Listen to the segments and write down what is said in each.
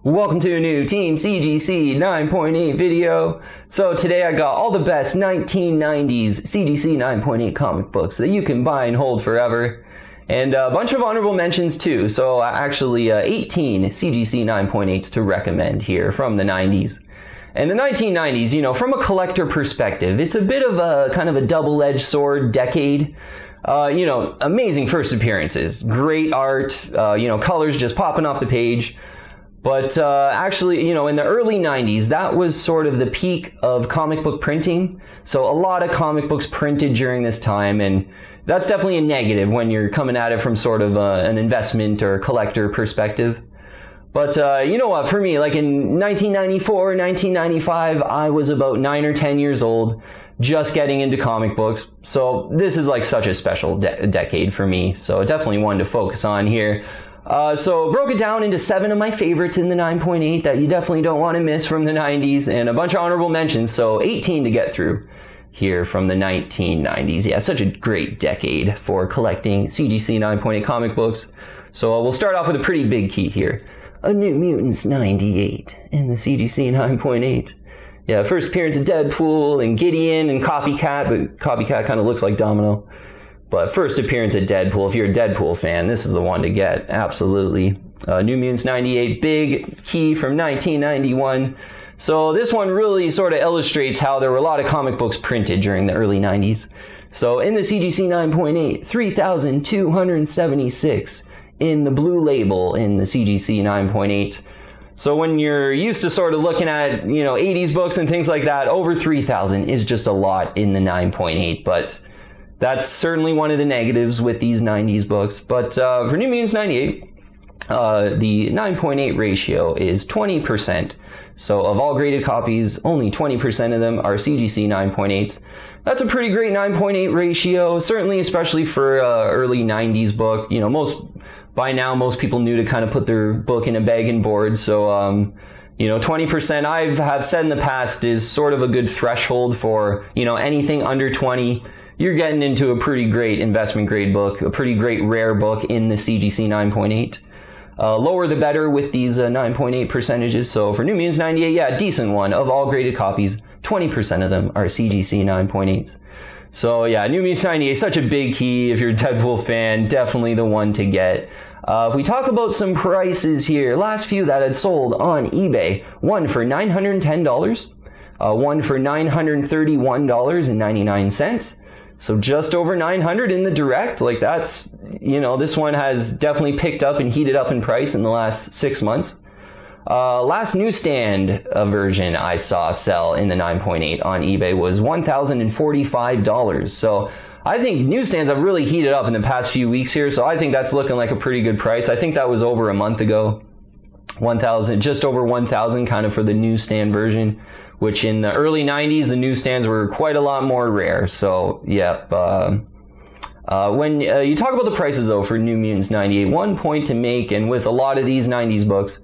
Welcome to a new Team CGC 9.8 video. So today I got all the best 1990s CGC 9.8 comic books that you can buy and hold forever. And a bunch of honorable mentions too. So actually 18 CGC 9.8s to recommend here from the 90s. And the 1990s, you know, from a collector perspective, it's a bit of a kind of a double-edged sword decade. You know, amazing first appearances, great art, you know, colors just popping off the page. But actually, you know, in the early 90s, that was sort of the peak of comic book printing. So a lot of comic books printed during this time, and that's definitely a negative when you're coming at it from sort of an investment or collector perspective. But you know what, for me, like in 1994, 1995, I was about 9 or 10 years old, just getting into comic books. So this is like such a special decade for me. So definitely one to focus on here. So broke it down into 7 of my favorites in the 9.8 that you definitely don't want to miss from the 90s, and a bunch of honorable mentions, so 18 to get through here from the 1990s. Yeah, such a great decade for collecting CGC 9.8 comic books. So we'll start off with a pretty big key here. A New Mutants 98 in the CGC 9.8. Yeah, first appearance of Deadpool and Gideon and Copycat, but Copycat kind of looks like Domino. But first appearance at Deadpool, if you're a Deadpool fan, this is the one to get, absolutely. New Mutants 98, big key from 1991. So this one really sort of illustrates how there were a lot of comic books printed during the early 90s. So in the CGC 9.8, 3,276 in the blue label in the CGC 9.8. So when you're used to sort of looking at, you know, 80s books and things like that, over 3,000 is just a lot in the 9.8, but that's certainly one of the negatives with these 90s books. But for New Mutants 98, the 9.8 ratio is 20%. So of all graded copies, only 20% of them are CGC 9.8s. That's a pretty great 9.8 ratio, certainly especially for early 90s book. You know, by now most people knew to kind of put their book in a bag and board. So you know, 20% I have said in the past is sort of a good threshold for, you know, anything under 20. You're getting into a pretty great investment grade book, a pretty great rare book in the CGC 9.8. Lower the better with these 9.8 percentages. So for New Mutants 98, yeah, decent one. Of all graded copies, 20% of them are CGC 9.8s. So yeah, New Mutants 98, such a big key. If you're a Deadpool fan, definitely the one to get. If we talk about some prices here, last few that had sold on eBay, one for $910, one for $931.99. So just over 900 in the direct. Like that's, you know, this one has definitely picked up and heated up in price in the last 6 months. Last newsstand version I saw sell in the 9.8 on eBay was $1,045. So I think newsstands have really heated up in the past few weeks here. So I think that's looking like a pretty good price. I think that was over a month ago. 1,000, just over 1,000 kind of for the newsstand version, which in the early 90s, the newsstands were quite a lot more rare. So, yeah. When you talk about the prices, though, for New Mutants 98, one point to make, and with a lot of these 90s books,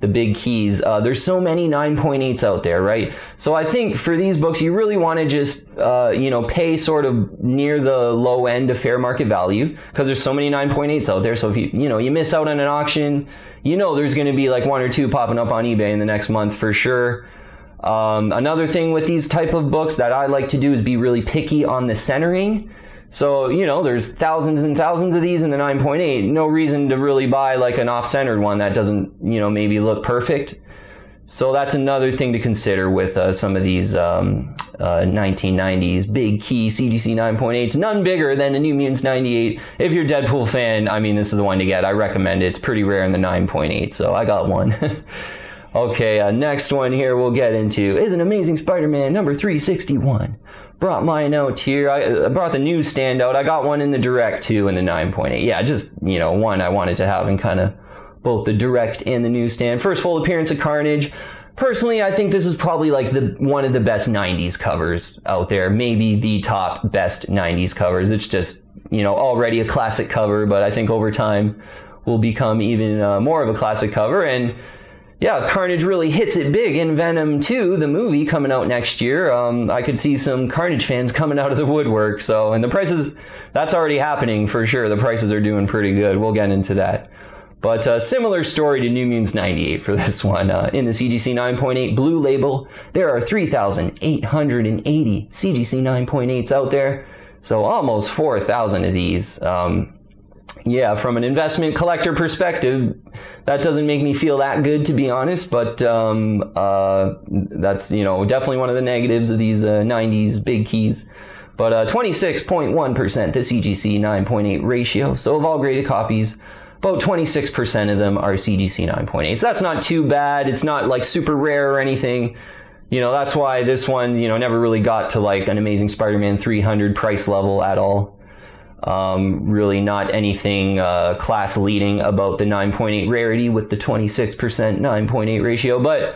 the big keys, there's so many 9.8s out there, right? So I think for these books, you really want to just, you know, pay sort of near the low end of fair market value, because there's so many 9.8s out there. So if you know, you miss out on an auction, you know there's going to be like 1 or 2 popping up on eBay in the next month for sure. Another thing with these type of books that I like to do is be really picky on the centering. So, you know, there's thousands and thousands of these in the 9.8. No reason to really buy like an off-centered one that doesn't, you know, maybe look perfect. So that's another thing to consider with some of these 1990s big key CGC 9.8s. None bigger than a New Mutants 98. If you're a Deadpool fan, I mean, this is the one to get. I recommend it. It's pretty rare in the 9.8, so I got one. Okay, next one here we'll get into is an Amazing Spider-Man number 361. Brought mine out here. I brought the newsstand out. I got one in the direct too in the 9.8. Yeah, just, you know, one I wanted to have in kind of both the direct and the newsstand. First full appearance of Carnage. Personally, I think this is probably like one of the best 90s covers out there. Maybe the top best 90s covers. It's just, you know, already a classic cover, but I think over time will become even more of a classic cover. And yeah, Carnage really hits it big in Venom 2, the movie coming out next year. I could see some Carnage fans coming out of the woodwork. So, and the prices, that's already happening for sure. The prices are doing pretty good. We'll get into that. But similar story to New Mutants 98 for this one. In the CGC 9.8 blue label, there are 3,880 CGC 9.8s out there. So almost 4,000 of these. Yeah, from an investment collector perspective, that doesn't make me feel that good, to be honest. But that's, you know, definitely one of the negatives of these 90s big keys. But 26.1% the CGC 9.8 ratio. So of all graded copies, about 26% of them are CGC 9.8s. That's not too bad. It's not like super rare or anything. You know, that's why this one, you know, never really got to like an Amazing Spider-Man 300 price level at all. Really not anything class leading about the 9.8 rarity with the 26% 9.8 ratio, but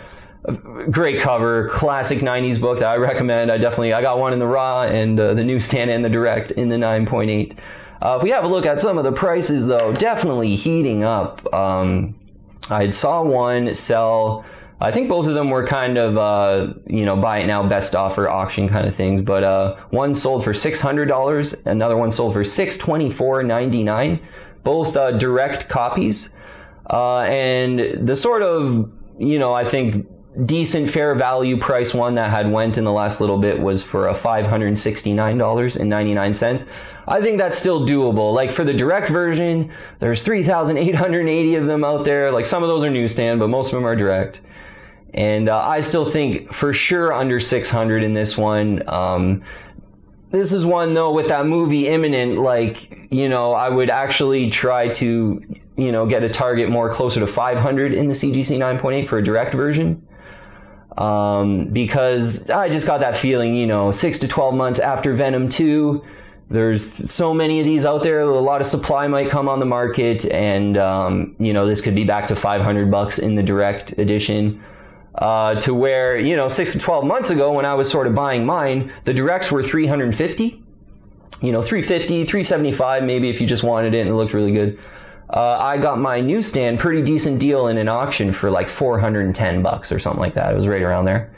great cover, classic 90s book that I recommend. I got one in the raw and the newsstand and the direct in the 9.8. If we have a look at some of the prices though, definitely heating up. I saw one sell, I think both of them were kind of, you know, buy it now, best offer, auction kind of things. But one sold for $600, another one sold for $624.99, both direct copies. And the sort of, you know, I think decent fair value price one that had went in the last little bit was for a $569.99. I think that's still doable. Like for the direct version, there's 3,880 of them out there. Like some of those are newsstand, but most of them are direct. And I still think for sure under 600 in this one. This is one though with that movie imminent, like, you know, I would actually try to, you know, get a target more closer to 500 in the CGC 9.8 for a direct version. Because I just got that feeling, you know, 6 to 12 months after Venom 2, there's so many of these out there, a lot of supply might come on the market, and, you know, this could be back to $500 in the direct edition. To where, you know, 6 to 12 months ago when I was sort of buying mine, the directs were $350, you know, $350, $375 maybe if you just wanted it and it looked really good. I got my newsstand pretty decent deal in an auction for like $410 or something like that. It was right around there.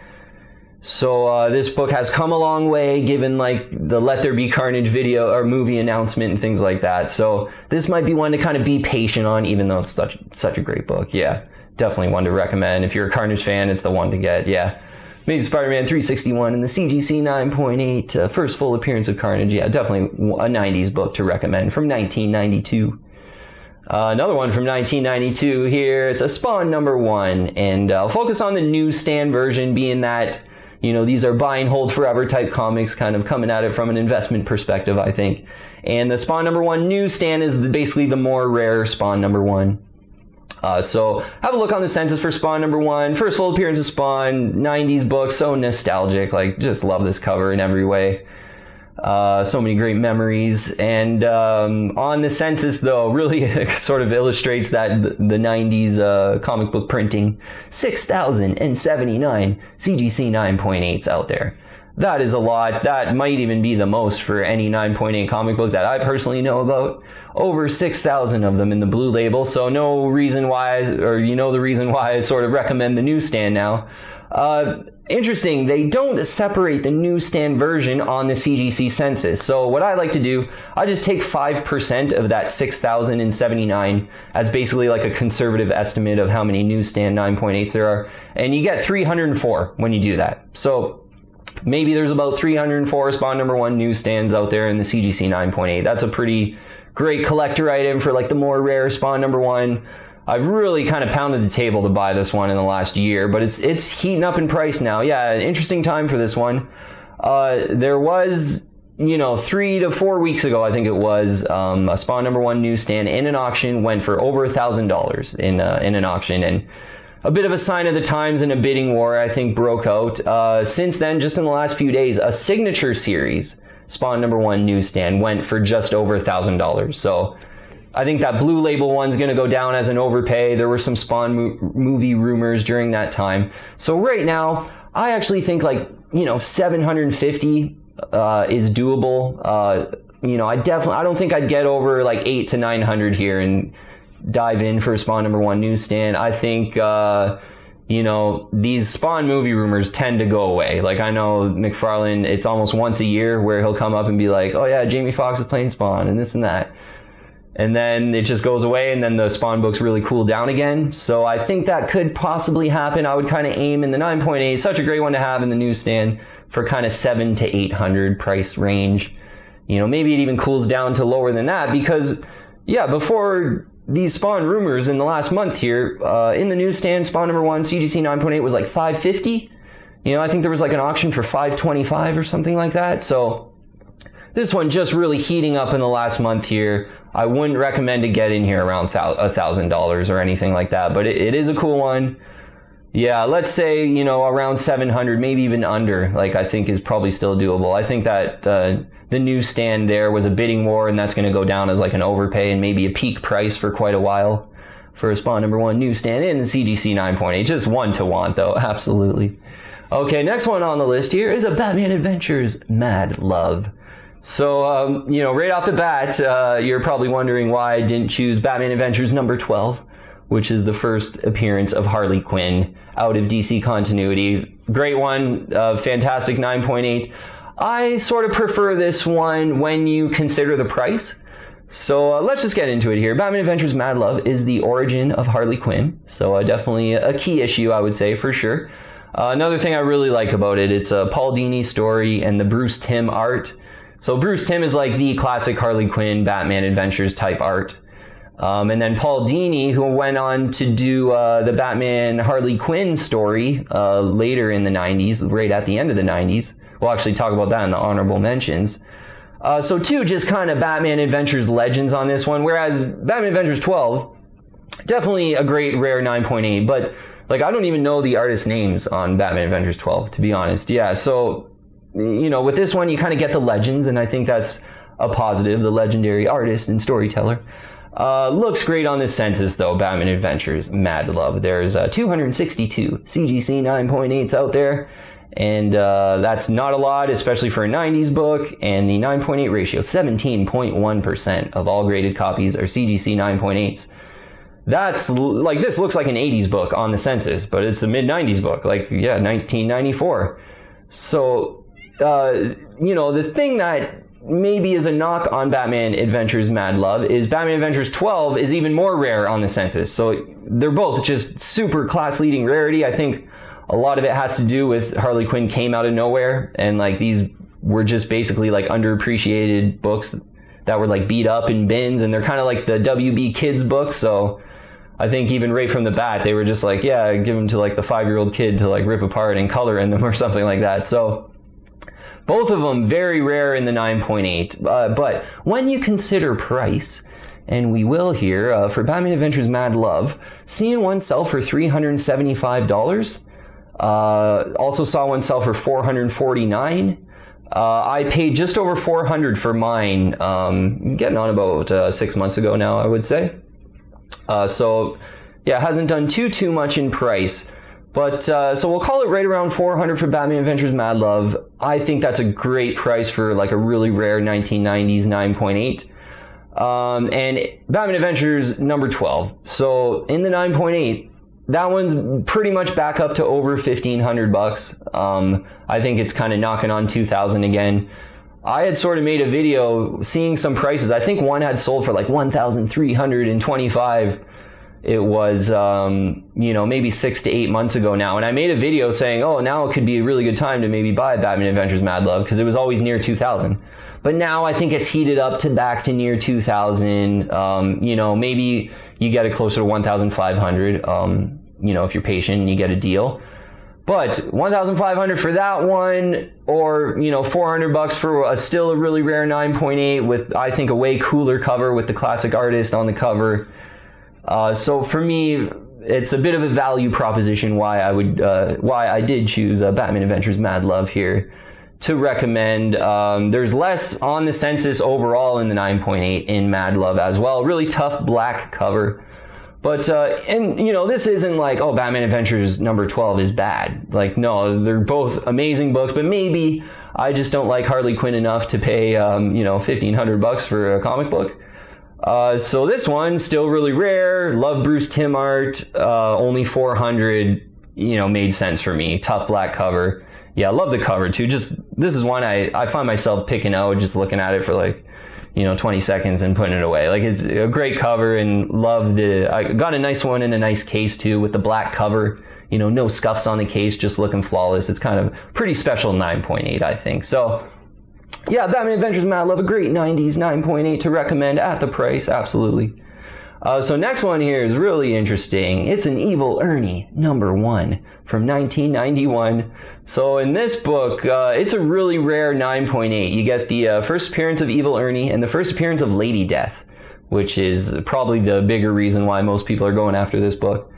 So this book has come a long way given like the Let There Be Carnage video or movie announcement and things like that. So this might be one to kind of be patient on, even though it's such a great book. Yeah, definitely one to recommend. If you're a Carnage fan, it's the one to get. Yeah. Amazing Spider-Man 361 and the CGC 9.8, first full appearance of Carnage. Yeah, definitely a 90s book to recommend from 1992. Another one from 1992 here. It's a Spawn #1, and I'll focus on the newsstand version, being that, you know, these are buy and hold forever type comics, kind of coming at it from an investment perspective, I think. And the Spawn #1 newsstand is basically the more rare Spawn #1. So have a look on the census for Spawn #1. First full appearance of Spawn, 90s book, so nostalgic. Like, just love this cover in every way. So many great memories. And on the census, though, really sort of illustrates that the 90s comic book printing. 6,079 CGC 9.8s out there. That is a lot. That might even be the most for any 9.8 comic book that I personally know about. Over 6,000 of them in the blue label, so no reason why, or you know the reason why I sort of recommend the newsstand now. Interesting, they don't separate the newsstand version on the CGC census. So what I like to do, I just take 5% of that 6,079 as basically like a conservative estimate of how many newsstand 9.8s there are. And you get 304 when you do that. So maybe there's about 304 Spawn #1 newsstands out there in the CGC 9.8. That's a pretty great collector item for like the more rare Spawn #1. I've really kind of pounded the table to buy this one in the last year, but it's heating up in price now. Yeah, an interesting time for this one. There was, you know, 3 to 4 weeks ago, I think it was, a Spawn #1 newsstand in an auction went for over $1,000 in an auction, and a bit of a sign of the times, and a bidding war, I think, broke out. Since then, just in the last few days, a signature series Spawn #1 newsstand went for just over $1,000. So I think that blue label one's going to go down as an overpay. There were some Spawn movie rumors during that time. So right now, I actually think like, you know, 750 is doable. You know, I don't think I'd get over like 800 to 900 here and dive in for Spawn #1 newsstand. I think, you know, these Spawn movie rumors tend to go away. Like, I know McFarlane, it's almost once a year where he'll come up and be like, oh yeah, Jamie Foxx is playing Spawn and this and that. and then it just goes away, and then the Spawn books really cool down again. So I think that could possibly happen. I would kind of aim in the 9.8, such a great one to have in the newsstand, for kind of $700 to $800 price range. You know, maybe it even cools down to lower than that, because yeah, before these Spawn rumors in the last month here, in the newsstand, Spawn number 1 CGC 9.8 was like $550. You know, I think there was like an auction for $525 or something like that. So this one just really heating up in the last month here. I wouldn't recommend to get in here around $1,000 or anything like that, but it is a cool one. Yeah, let's say, you know, around 700, maybe even under, like, I think is probably still doable. I think that the newsstand there was a bidding war, and that's going to go down as like an overpay and maybe a peak price for quite a while for a Spawn number 1 newsstand in the CGC 9.8. Just one to want, though, absolutely. Okay, next one on the list here is a Batman Adventures Mad Love. So, you know, right off the bat, you're probably wondering why I didn't choose Batman Adventures number 12, which is the first appearance of Harley Quinn out of DC continuity. Great one, fantastic 9.8. I sort of prefer this one when you consider the price. So let's just get into it here. Batman Adventures Mad Love is the origin of Harley Quinn. So definitely a key issue, I would say, for sure. Another thing I really like about it, it's a Paul Dini story and the Bruce Timm art. So Bruce Timm is like the classic Harley Quinn Batman Adventures type art. And then Paul Dini, who went on to do the Batman Harley Quinn story later in the 90s, right at the end of the 90s. We'll actually talk about that in the honorable mentions. So two just kind of Batman Adventures legends on this one, whereas Batman Adventures 12, definitely a great rare 9.8, but like I don't even know the artist names on Batman Adventures 12, to be honest. Yeah, so, you know, with this one, you kind of get the legends, and I think that's a positive, the legendary artist and storyteller. Looks great on the census, though, Batman Adventures Mad Love. There's 262 CGC 9.8s out there, and that's not a lot, especially for a 90s book, and the 9.8 ratio, 17.1% of all graded copies are CGC 9.8s. That's, like, this looks like an 80s book on the census, but it's a mid-90s book, like, yeah, 1994. So, you know, the thing that maybe is a knock on Batman Adventures Mad Love is Batman Adventures 12 is even more rare on the census. So they're both just super class-leading rarity. I think a lot of it has to do with Harley Quinn came out of nowhere, and like these were just basically like underappreciated books that were like beat up in bins, and they're kind of like the WB Kids books. So I think even right from the bat, they were just like, yeah, give them to like the 5-year-old kid to like rip apart and color in them or something like that. So both of them very rare in the 9.8. But when you consider price, and we will here, for Batman Adventures Mad Love, seeing one sell for $375. Also saw one sell for $449. I paid just over $400 for mine, getting on about 6 months ago now, I would say. So yeah, hasn't done too much in price, but so we'll call it right around $400 for Batman Adventures Mad Love. I think that's a great price for like a really rare 1990s 9.8. And Batman Adventures number 12. So in the 9.8, that one's pretty much back up to over $1,500. I think it's kind of knocking on 2,000 again. I had sort of made a video seeing some prices. I think one had sold for like $1,325. It was, you know, maybe 6 to 8 months ago now. And I made a video saying, oh, now it could be a really good time to maybe buy Batman Adventures Mad Love, because it was always near 2,000. But now I think it's heated up to back to near 2,000. You know, maybe you get it closer to 1,500. You know, if you're patient and you get a deal. But 1,500 for that one, or, you know, $400 for still a really rare 9.8 with, I think, a way cooler cover with the classic artist on the cover. So for me, it's a bit of a value proposition why I did choose Batman Adventures Mad Love here to recommend. There's less on the census overall in the 9.8 in Mad Love as well. Really tough black cover. But, and, you know, this isn't like, oh, Batman Adventures number 12 is bad. Like, no, they're both amazing books, but maybe I just don't like Harley Quinn enough to pay, you know, $1,500 for a comic book. So this one, still really rare. Love Bruce Timm art. Only $400, you know, made sense for me. Tough black cover. Yeah, I love the cover too. Just, this is one I find myself picking out, just looking at it for like, 20 seconds and putting it away. Like, it's a great cover, and I got a nice one in a nice case too with the black cover. No scuffs on the case, just looking flawless. It's kind of pretty special 9.8, I think. So yeah, Batman Adventures Mad Love, a great 90s 9.8 to recommend at the price, absolutely. So next one here is really interesting. It's an Evil Ernie #1 from 1991. So in this book, it's a really rare 9.8. You get the first appearance of Evil Ernie and the first appearance of Lady Death, which is probably the bigger reason why most people are going after this book.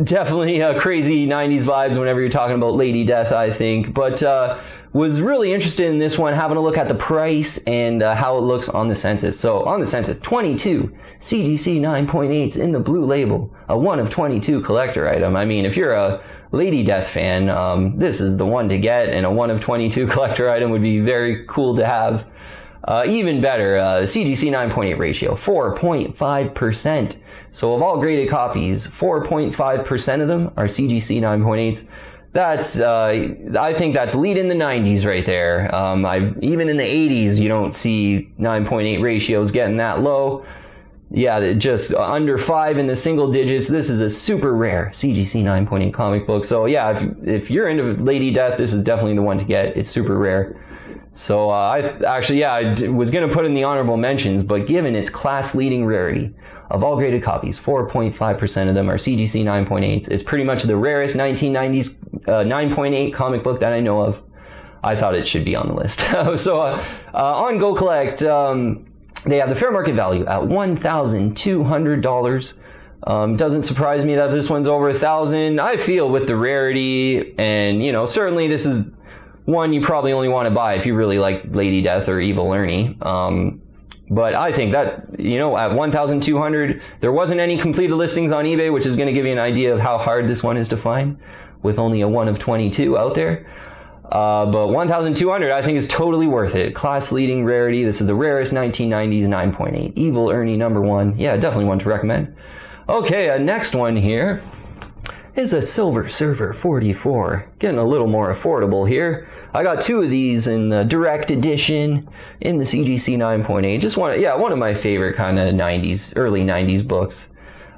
Definitely crazy 90s vibes whenever you're talking about Lady Death, I think. But was really interested in this one, having a look at the price and how it looks on the census. So on the census, 22 CGC 9.8s in the blue label, a 1 of 22 collector item. I mean, if you're a Lady Death fan, this is the one to get, and a 1 of 22 collector item would be very cool to have. Even better, CGC 9.8 ratio, 4.5%. So of all graded copies, 4.5% of them are CGC 9.8s. That's, I think that's lead in the 90s right there. Even in the 80s, you don't see 9.8 ratios getting that low. Yeah, just under 5 in the single digits. This is a super rare CGC 9.8 comic book. So yeah, if you're into Lady Death, this is definitely the one to get. It's super rare. So I was going to put in the honorable mentions, but given its class-leading rarity, of all graded copies, 4.5% of them are CGC 9.8s. It's pretty much the rarest 1990s 9.8 comic book that I know of. I thought it should be on the list. So on Go Collect, they have the fair market value at $1,200. Doesn't surprise me that this one's over $1,000. I feel with the rarity, and certainly this is one you probably only want to buy if you really like Lady Death or Evil Ernie. But I think that, at $1,200, there wasn't any completed listings on eBay, which is going to give you an idea of how hard this one is to find, with only a 1 of 22 out there. But $1,200, I think, is totally worth it. Class-leading rarity. This is the rarest 1990s 9.8. Evil Ernie #1. Yeah, definitely one to recommend. Okay, next one here is a Silver Surfer 44. Getting a little more affordable here. I got 2 of these in the direct edition in the CGC 9.8. Just one of my favorite kind of early 90s books.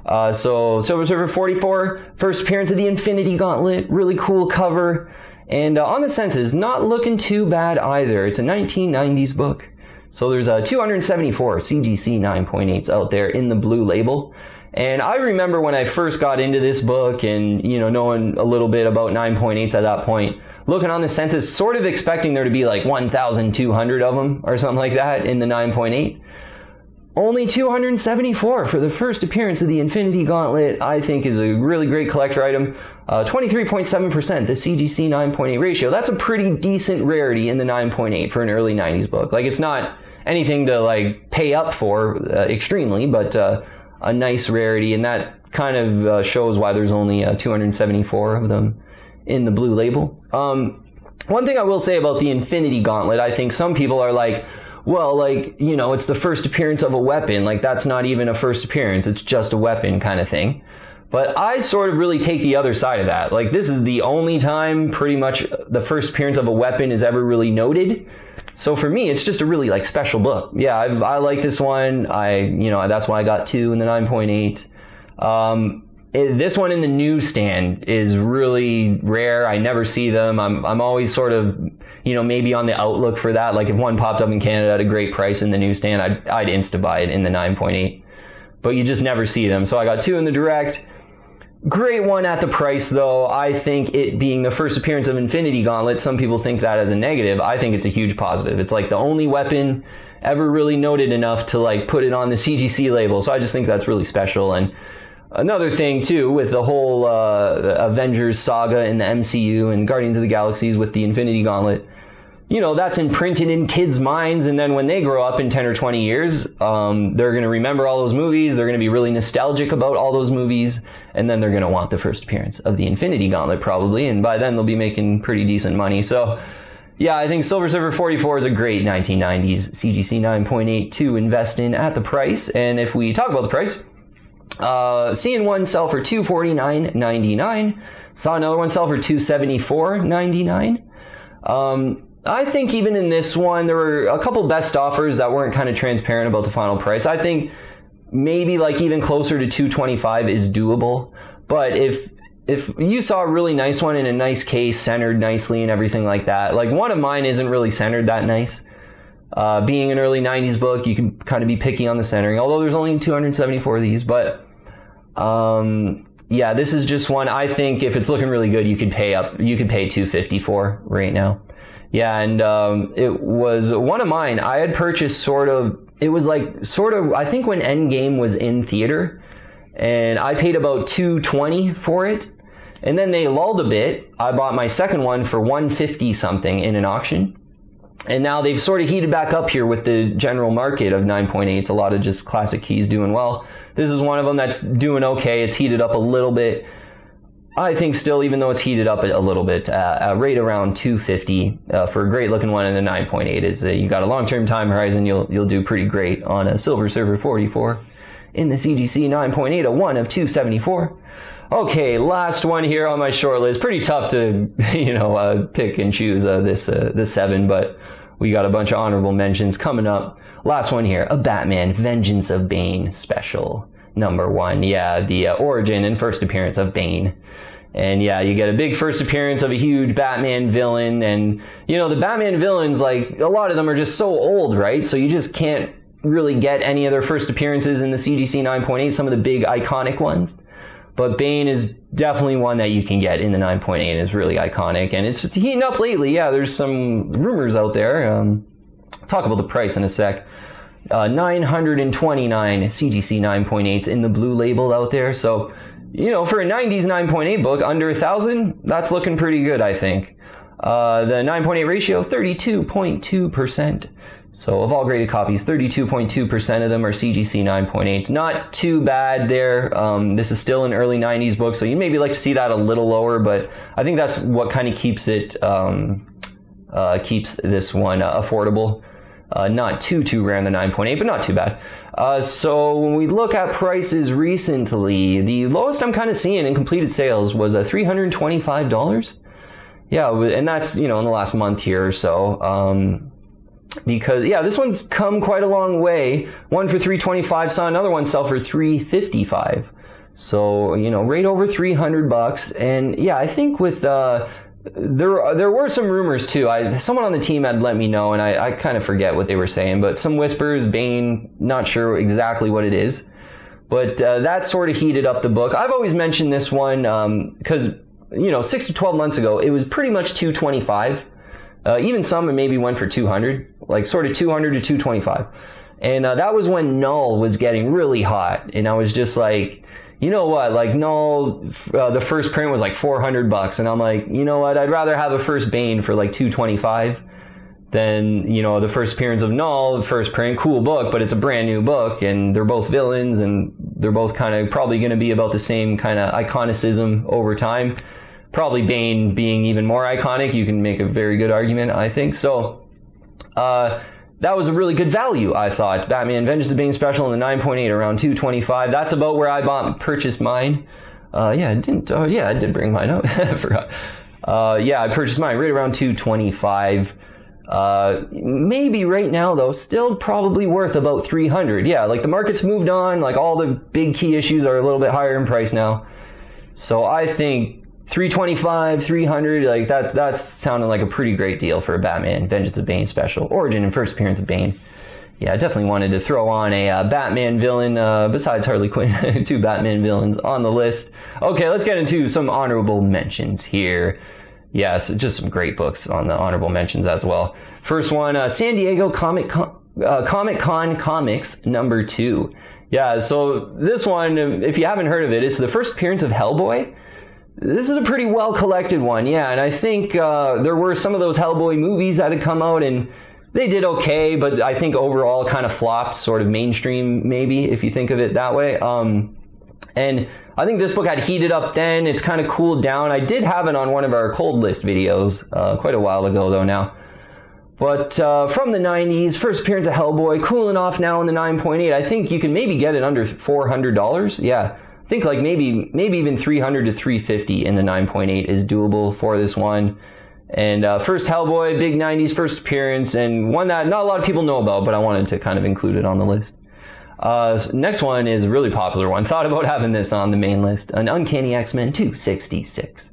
So Silver Surfer 44, first appearance of the Infinity Gauntlet. Really cool cover. And on the census, not looking too bad either. It's a 1990s book. So there's 274 CGC 9.8s out there in the blue label. And I remember when I first got into this book and, knowing a little bit about 9.8s at that point, looking on the census, sort of expecting there to be like 1,200 of them or something like that in the 9.8. Only 274 for the first appearance of the Infinity Gauntlet, I think is a really great collector item. 23.7%, the CGC 9.8 ratio. That's a pretty decent rarity in the 9.8 for an early 90s book. Like, it's not anything to like pay up for extremely, but a nice rarity, and that kind of shows why there's only 274 of them in the blue label. One thing I will say about the Infinity Gauntlet, I think some people are like, well, like, it's the first appearance of a weapon. Like, that's not even a first appearance. It's just a weapon kind of thing. But I sort of really take the other side of that. Like, this is the only time pretty much the first appearance of a weapon is ever really noted. So for me, it's just a really like special book. Yeah, I like this one. That's why I got 2 in the 9.8. This one in the newsstand is really rare. I never see them. I'm always sort of, maybe on the outlook for that. Like, if one popped up in Canada at a great price in the newsstand, I'd insta buy it in the 9.8. But you just never see them. So I got 2 in the direct. Great one at the price, though. I think it being the first appearance of Infinity Gauntlet, some people think that as a negative. I think it's a huge positive. It's like the only weapon ever really noted enough to like put it on the CGC label. So I just think that's really special. And another thing too, with the whole Avengers saga in the MCU and Guardians of the Galaxies with the Infinity Gauntlet, that's imprinted in kids' minds, and then when they grow up in 10 or 20 years, they're going to remember all those movies, they're going to be really nostalgic about all those movies, and then they're going to want the first appearance of the Infinity Gauntlet probably, and by then they'll be making pretty decent money. So yeah, I think Silver Surfer 44 is a great 1990s CGC 9.8 to invest in at the price. And if we talk about the price, seeing one sell for $249.99, saw another one sell for $274.99. I think even in this one, there were a couple best offers that weren't kind of transparent about the final price. I think maybe like even closer to $225 is doable. But if you saw a really nice one in a nice case, centered nicely and everything like that, like one of mine isn't really centered that nice. Being an early 90s book, you can kind of be picky on the centering, although there's only 274 of these. But yeah, this is just one I think if it's looking really good, you could pay $250 for right now. Yeah, and it was one of mine. I had purchased it was like I think when Endgame was in theater, and I paid about $220 for it. And then they lulled a bit. I bought my second one for $150 something in an auction. And now they've sort of heated back up here with the general market of 9.8s. A lot of just classic keys doing well. This is one of them that's doing okay. It's heated up a little bit. I think still, even though it's heated up a little bit, right around $250 for a great looking one in the 9.8 is you got a long-term time horizon. You'll do pretty great on a Silver Surfer 44 in the CGC 9.8, a 1 of 274. Okay, last one here on my short list. Pretty tough to, pick and choose this 7, but we got a bunch of honorable mentions coming up. Last one here, a Batman Vengeance of Bane special, #1. Yeah, the origin and first appearance of Bane. And yeah, you get a big first appearance of a huge Batman villain. And, the Batman villains, like, a lot of them are just so old, right? So you just can't really get any of their first appearances in the CGC 9.8, some of the big iconic ones. But Bane is definitely one that you can get in the 9.8. It's really iconic, and it's heating up lately. Yeah, there's some rumors out there. I'll talk about the price in a sec. 929 CGC 9.8s in the blue label out there. So, for a 90s 9.8 book, under 1,000, that's looking pretty good, I think. The 9.8 ratio, 32.2%. So of all graded copies, 32.2% of them are CGC 9.8s. Not too bad there. This is still an early 90s book, so you maybe like to see that a little lower, but I think that's what kind of keeps this one affordable. Not too rare in the 9.8, but not too bad. So when we look at prices recently, the lowest I'm kind of seeing in completed sales was $325. Yeah, and that's, in the last month here or so. Because, yeah, this one's come quite a long way. One for $325, saw another one sell for $355. So, right over $300. And yeah, I think with, there were some rumors too. Someone on the team had let me know, and I kind of forget what they were saying, but some whispers, Bane, not sure exactly what it is. But that sort of heated up the book. I've always mentioned this one because, 6 to 12 months ago, it was pretty much $225. Even some maybe went for $200, like sort of $200 to $225. And that was when Null was getting really hot. And I was just like, you know what, like Null, the first print was like $400. And I'm like, you know what, I'd rather have a first Bane for like $225 than, the first appearance of Null, the first print, cool book, but it's a brand new book. And they're both villains, and they're both kind of probably going to be about the same kind of iconicism over time. Probably Bane being even more iconic. You can make a very good argument, I think. So that was a really good value, I thought. Batman Vengeance of Bane special in the 9.8, around $225. That's about where I purchased mine. Yeah, I did bring mine out. I forgot. Yeah, I purchased mine right around $225. Maybe right now, though, still probably worth about $300. Yeah, like the market's moved on. Like all the big key issues are a little bit higher in price now. So I think $325, $300, like that's sounding like a pretty great deal for a Batman Vengeance of Bane special. Origin and first appearance of Bane. Yeah, I definitely wanted to throw on a Batman villain besides Harley Quinn. 2 Batman villains on the list. Okay, let's get into some honorable mentions here. Yes, just some great books on the honorable mentions as well. First one, San Diego Comic Con Comics #2. Yeah, so this one, if you haven't heard of it, it's the first appearance of Hellboy. This is a pretty well collected one, yeah, and I think there were some of those Hellboy movies that had come out, and they did okay, but I think overall kind of flopped, sort of mainstream maybe, if you think of it that way. And I think this book had heated up then. It's kind of cooled down. I did have it on one of our cold list videos quite a while ago though now. But from the 90s, first appearance of Hellboy, cooling off now in the 9.8. I think you can maybe get it under $400. Yeah. I think like maybe even $300 to $350 in the 9.8 is doable for this one. And first Hellboy, big 90s first appearance, and one that not a lot of people know about, but I wanted to kind of include it on the list. Next one is a really popular one. Thought about having this on the main list. An Uncanny X-Men 266.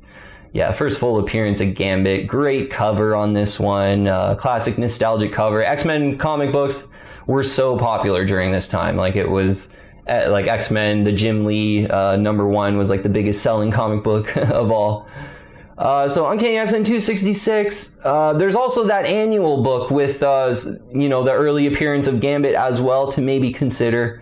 Yeah, first full appearance of Gambit. Great cover on this one. Classic nostalgic cover. X-Men comic books were so popular during this time. Like it was like X-Men, the Jim Lee #1 was like the biggest selling comic book of all. So Uncanny X-Men 266. There's also that annual book with you know, the early appearance of Gambit as well to maybe consider.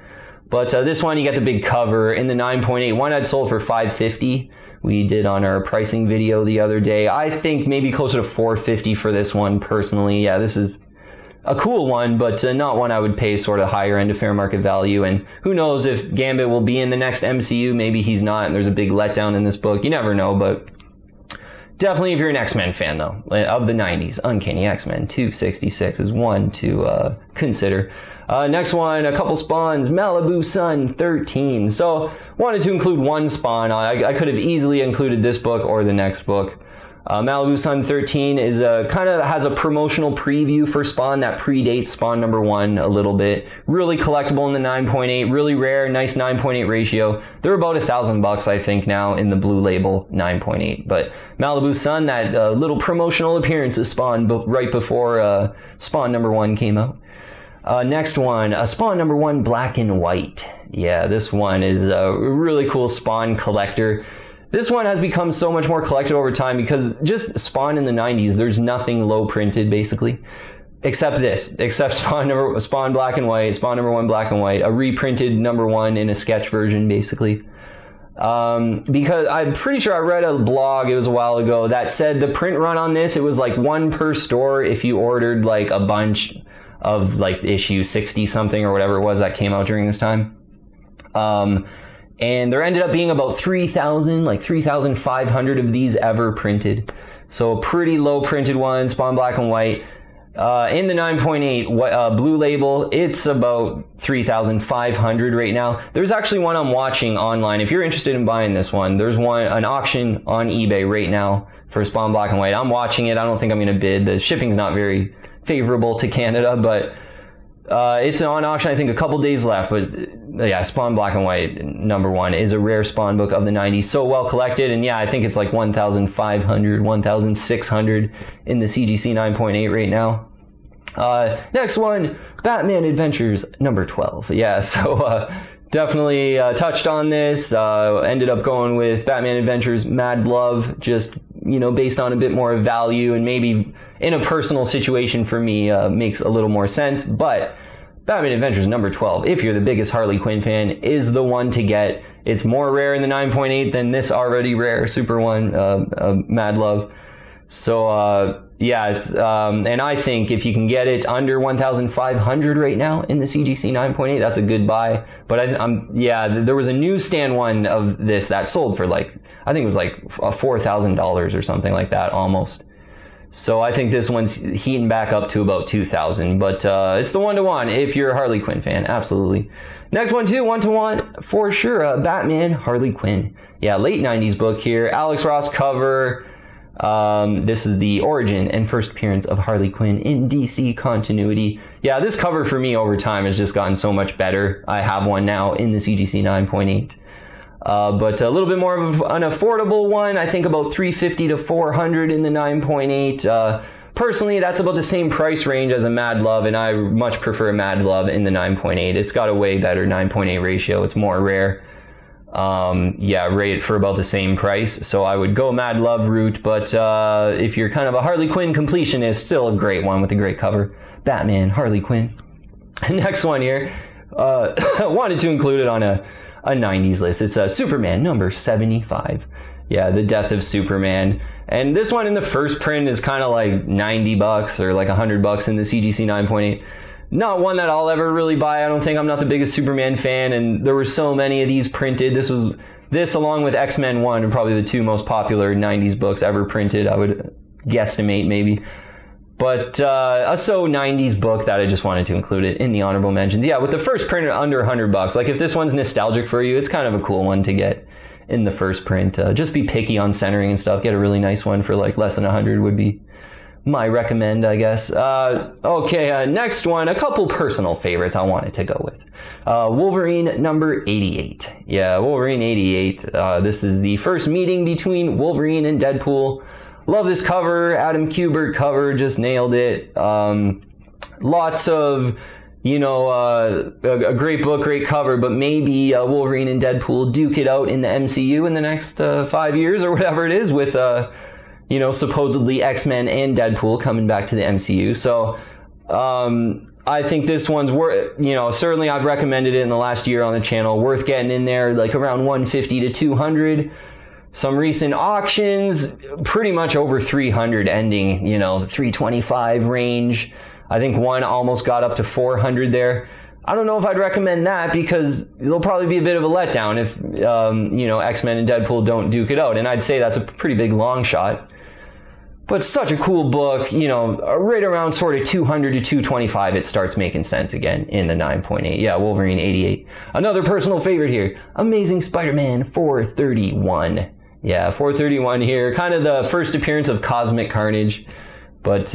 But this one, you get the big cover in the 9.8. One I'd sold for $550. We did on our pricing video the other day. I think maybe closer to $450 for this one personally. Yeah, this is a cool one, but not one I would pay sort of higher end of fair market value. And who knows if Gambit will be in the next MCU. Maybe he's not, and there's a big letdown in this book. You never know, but definitely if you're an X-Men fan, though, of the 90s, Uncanny X-Men 266 is one to consider. Next one, a couple spawns, Malibu Sun 13. So wanted to include one spawn. I could have easily included this book or the next book. Malibu Sun 13 is kind of has a promotional preview for Spawn that predates Spawn #1 a little bit. Really collectible in the 9.8, really rare, nice 9.8 ratio. They're about $1,000 I think now in the blue label 9.8. But Malibu Sun, that little promotional appearance of Spawn right before Spawn #1 came out. Next one, Spawn #1 Black and White. Yeah, this one is a really cool Spawn collector. This one has become so much more collected over time because just Spawn in the 90s, there's nothing low printed basically, except this, except Spawn Black and White, Spawn #1 Black and White, a reprinted #1 in a sketch version basically. Because I'm pretty sure I read a blog, it was a while ago, that said the print run on this, it was like one per store if you ordered like a bunch of like issue 60 something or whatever it was that came out during this time. And there ended up being about 3,000, like 3,500 of these ever printed. So a pretty low printed one, Spawn Black and White. In the 9.8 blue label, it's about 3,500 right now. There's actually one I'm watching online. If you're interested in buying this one, there's an auction on eBay right now for Spawn Black and White. I'm watching it. I don't think I'm going to bid. The shipping's not very favorable to Canada, but it's on auction, I think, a couple days left. But yeah, Spawn Black and White #1 is a rare Spawn book of the 90s, so well collected. And yeah, I think it's like 1,500, 1,600 in the CGC 9.8 right now. Next one, Batman Adventures #12. Yeah, so definitely touched on this. Ended up going with Batman Adventures Mad Love, just, you know, based on a bit more value and maybe in a personal situation for me makes a little more sense. But Batman Adventures #12, if you're the biggest Harley Quinn fan, is the one to get. It's more rare in the 9.8 than this already rare Super one, Mad Love. So yeah, it's and I think if you can get it under 1,500 right now in the CGC 9.8, that's a good buy. But yeah, there was a newsstand one of this that sold for like, I think it was like $4,000 or something like that almost. So I think this one's heating back up to about 2,000, but it's the one to want if you're a Harley Quinn fan, absolutely. Next one too, one to want for sure, Batman Harley Quinn. Yeah, late 90s book here, Alex Ross cover. This is the origin and first appearance of Harley Quinn in DC continuity. Yeah, this cover for me over time has just gotten so much better. I have one now in the CGC 9.8. But a little bit more of an affordable one, I think about $350 to $400 in the 9.8. Personally, that's about the same price range as a Mad Love, and I much prefer Mad Love in the 9.8. It's got a way better 9.8 ratio, it's more rare. Yeah, rate for about the same price, so I would go Mad Love route, but if you're kind of a Harley Quinn completionist, still a great one with a great cover. Batman, Harley Quinn. Next one here, wanted to include it on a 90s list. It's Superman #75. Yeah, the death of Superman. And this one in the first print is kind of like $90 or like $100 in the CGC 9.8. Not one that I'll ever really buy. I don't think. I'm not the biggest Superman fan, and there were so many of these printed. This along with X-Men 1 are probably the two most popular 90s books ever printed, I would guesstimate maybe. But a so 90s book that I just wanted to include it in the honorable mentions. Yeah, with the first print under $100. Like if this one's nostalgic for you, it's kind of a cool one to get in the first print. Just be picky on centering and stuff. Get a really nice one for like less than 100 would be my recommend, I guess. Okay, next one, a couple personal favorites I wanted to go with. Wolverine number 88. Yeah, Wolverine 88. This is the first meeting between Wolverine and Deadpool. Love this cover. Adam Kubert cover, just nailed it. Lots of, you know, a great book, great cover, but maybe Wolverine and Deadpool duke it out in the MCU in the next 5 years or whatever it is with, you know, supposedly X-Men and Deadpool coming back to the MCU. So I think this one's worth, you know, certainly I've recommended it in the last year on the channel, worth getting in there, like around 150 to 200. Some recent auctions, pretty much over 300 ending, you know, the 325 range. I think one almost got up to 400 there. I don't know if I'd recommend that because it'll probably be a bit of a letdown if, you know, X-Men and Deadpool don't duke it out. And I'd say that's a pretty big long shot. But such a cool book, you know, right around sort of 200 to 225, it starts making sense again in the 9.8. Yeah, Wolverine 88. Another personal favorite here, Amazing Spider-Man 431. Yeah, 431 here, kind of the first appearance of Cosmic Carnage. But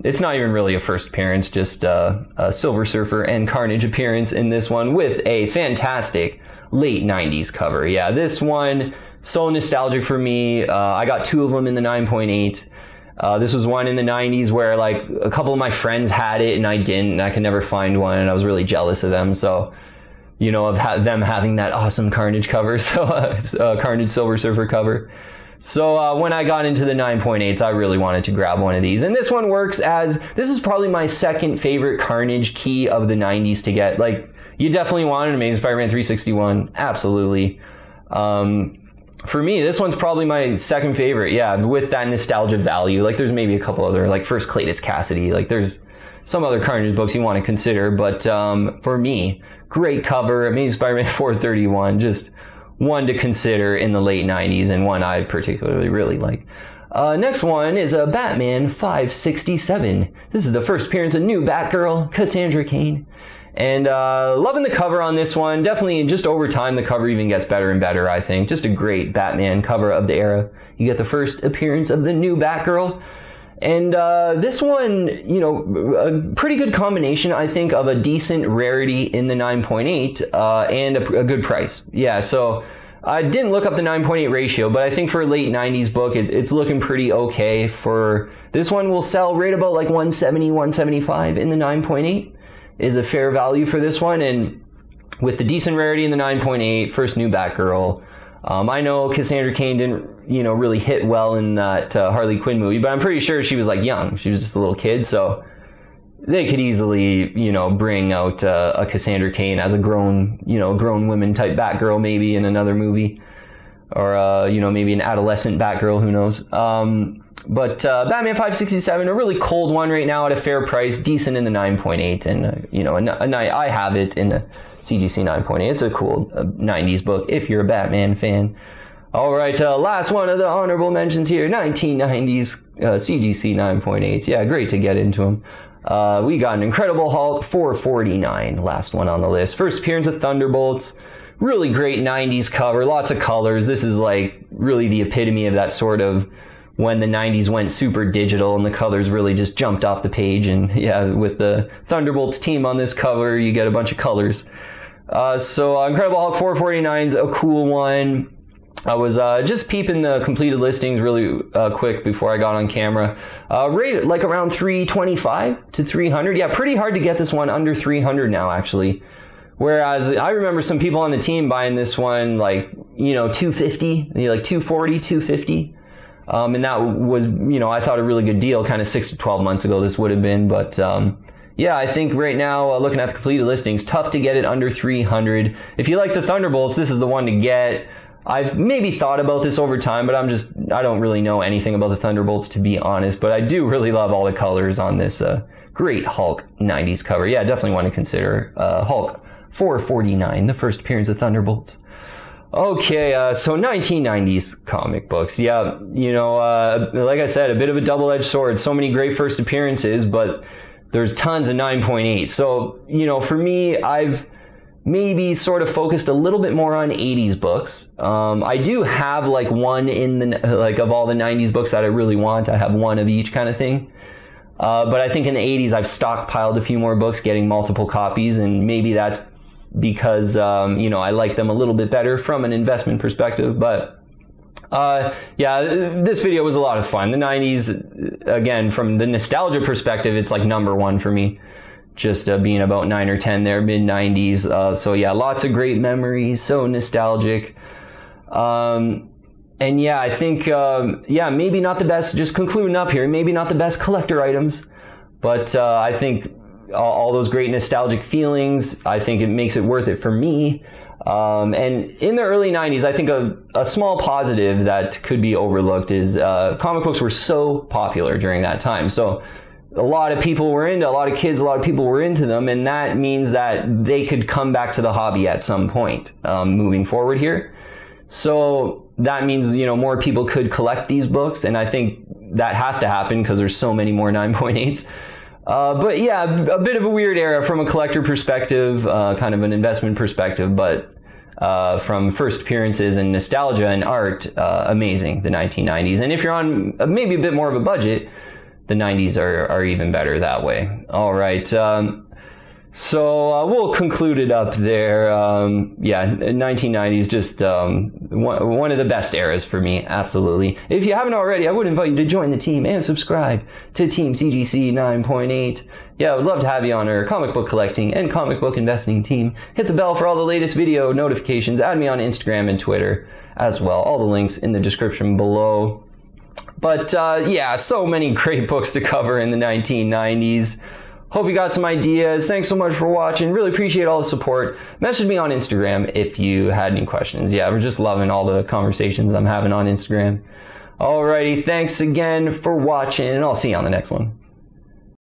it's not even really a first appearance, just a Silver Surfer and Carnage appearance in this one with a fantastic late 90s cover. Yeah, this one, so nostalgic for me. I got two of them in the 9.8. This was one in the 90s where like a couple of my friends had it and I didn't, and I could never find one, and I was really jealous of them. So, you know, of them having that awesome Carnage cover, so Carnage Silver Surfer cover. So when I got into the 9.8s, I really wanted to grab one of these. And this one works as, this is probably my second favorite Carnage key of the 90s to get. Like, you definitely want an Amazing Spider-Man 361, absolutely. For me, this one's probably my second favorite, yeah, with that nostalgia value. Like, there's maybe a couple other, like First Cletus Cassidy, like there's some other Carnage books you want to consider, but for me, great cover, Amazing Spider-Man 431, just one to consider in the late 90s, and one I particularly really like. Next one is a Batman 567. This is the first appearance of new Batgirl, Cassandra Cain. And loving the cover on this one. Definitely, just over time, the cover even gets better and better, I think. Just a great Batman cover of the era. You get the first appearance of the new Batgirl. And this one, you know, a pretty good combination, I think, of a decent rarity in the 9.8 and a good price. Yeah, so I didn't look up the 9.8 ratio, but I think for a late 90s book, it's looking pretty okay. For this one will sell right about like 170, 175 in the 9.8 is a fair value for this one. And with the decent rarity in the 9.8, first new Batgirl. I know Cassandra Cain didn't, you know, really hit well in that Harley Quinn movie, but I'm pretty sure she was like young. She was just a little kid, so they could easily, you know, bring out a Cassandra Cain as a grown, you know, grown women type Batgirl maybe in another movie, or you know, maybe an adolescent Batgirl, who knows. But Batman 567, a really cold one right now at a fair price, decent in the 9.8, and you know, I have it in the CGC 9.8. It's a cool 90s book if you're a Batman fan. All right, last one of the honorable mentions here, 1990s CGC 9.8s. Yeah, great to get into them. We got an Incredible Hulk 449, last one on the list. First appearance of Thunderbolts. Really great 90s cover, lots of colors. This is like really the epitome of that sort of when the 90s went super digital and the colors really just jumped off the page. And yeah, with the Thunderbolts team on this cover, you get a bunch of colors. So Incredible Hulk 449 is a cool one. I was just peeping the completed listings really quick before I got on camera. Rated like around 325 to 300. Yeah, pretty hard to get this one under 300 now, actually. Whereas I remember some people on the team buying this one like, you know, 250, like 240, 250. And that was, you know, I thought a really good deal kind of 6 to 12 months ago this would have been. But yeah, I think right now, looking at the completed listings, tough to get it under 300. If you like the Thunderbolts, this is the one to get. I've maybe thought about this over time, but I don't really know anything about the Thunderbolts, to be honest. But I do really love all the colors on this great Hulk 90s cover. Yeah, definitely want to consider Hulk 449, the first appearance of Thunderbolts. Okay, so 1990s comic books. Yeah, you know, like I said, a bit of a double-edged sword. So many great first appearances, but there's tons of 9.8. So, you know, for me, I've maybe sort of focused a little bit more on 80s books. I do have like one in the, like of all the 90s books that I really want, I have one of each kind of thing. But I think in the 80s I've stockpiled a few more books, getting multiple copies, and maybe that's because, you know, I like them a little bit better from an investment perspective. But yeah, this video was a lot of fun. The 90s, again, from the nostalgia perspective, it's like #1 for me. Just being about 9 or 10 there, mid 90s. So yeah, lots of great memories, so nostalgic. And yeah, I think, yeah, maybe not the best, just concluding up here, maybe not the best collector items, but I think all those great nostalgic feelings, I think it makes it worth it for me. And in the early 90s, I think a small positive that could be overlooked is comic books were so popular during that time. So a lot of people were into, a lot of kids, a lot of people were into them, and that means that they could come back to the hobby at some point moving forward here. So that means, you know, more people could collect these books, and I think that has to happen because there's so many more 9.8s. But yeah, a bit of a weird era from a collector perspective, kind of an investment perspective, but from first appearances and nostalgia and art, amazing, the 1990s. And if you're on maybe a bit more of a budget, the 90s are even better that way. All right, so we'll conclude it up there. Yeah, 1990s, just one of the best eras for me, absolutely. If you haven't already, I would invite you to join the team and subscribe to Team CGC 9.8. Yeah, I would love to have you on our comic book collecting and comic book investing team. Hit the bell for all the latest video notifications. Add me on Instagram and Twitter as well. All the links in the description below. But yeah, so many great books to cover in the 1990s. Hope you got some ideas. Thanks so much for watching. Really appreciate all the support. Message me on Instagram if you had any questions. Yeah, we're just loving all the conversations I'm having on Instagram. Alrighty, thanks again for watching, and I'll see you on the next one.